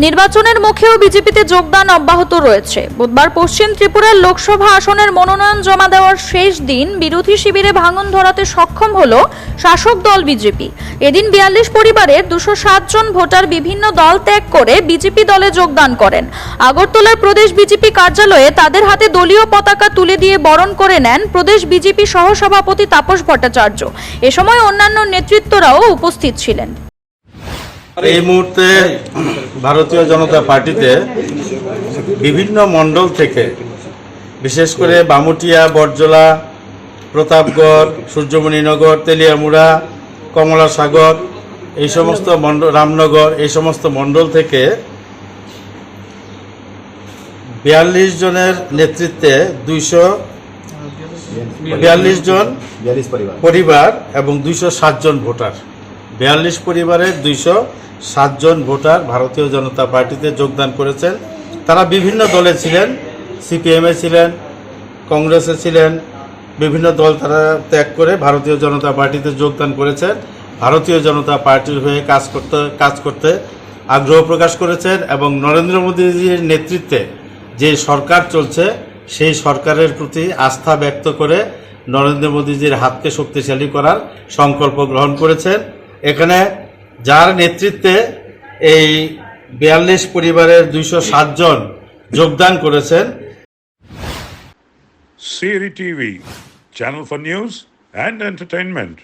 নির্বাচনের মুখেও বিজেপিতে যোগদান অব্যাহত রয়েছে। বুধবার পশ্চিম ত্রিপুরার লোকসভা আসনের মনোনয়ন জমা দেওয়ার শেষ দিন বিরোধী শিবিরে ভাঙন ধরাতে সক্ষম হল শাসক দল বিজেপি। এদিন 42 পরিবারের 207 জন ভোটার বিভিন্ন দল ত্যাগ করে বিজেপি দলে যোগদান করেন। আগরতলার প্রদেশ বিজেপি কার্যালয়ে তাদের হাতে দলীয় পতাকা তুলে দিয়ে বরণ করে নেন প্রদেশ বিজেপি সহসভাপতি তাপস ভট্টাচার্য। এ সময় অন্যান্য নেতৃত্বরাও উপস্থিত ছিলেন। এই মুহূর্তে ভারতীয় জনতা পার্টিতে বিভিন্ন মণ্ডল থেকে, বিশেষ করে বামুটিয়া, বরজলা, প্রতাপগড়, সূর্যমণিনগর, তেলিয়ামুড়া, কমলাসাগর, এই সমস্ত মণ্ডল, রামনগর, এই সমস্ত মণ্ডল থেকে 42 জনের নেতৃত্বে 242 জন পরিবার এবং 207 জন ভোটার, 42 পরিবারের 207 জন ভোটার ভারতীয় জনতা পার্টিতে যোগদান করেছেন। তারা বিভিন্ন দলে ছিলেন, সিপিএমে ছিলেন, কংগ্রেসে ছিলেন, বিভিন্ন দল তারা ত্যাগ করে ভারতীয় জনতা পার্টিতে যোগদান করেছেন। ভারতীয় জনতা পার্টির হয়ে কাজ করতে আগ্রহ প্রকাশ করেছেন এবং নরেন্দ্র মোদীজির নেতৃত্বে যে সরকার চলছে সেই সরকারের প্রতি আস্থা ব্যক্ত করে নরেন্দ্র মোদীজির হাতকে শক্তিশালী করার সংকল্প গ্রহণ করেছেন। এখানে যার নেতৃত্বে এই 42 পরিবারের 207 জন যোগদান করেছেন। CRI TV, channel for news and entertainment.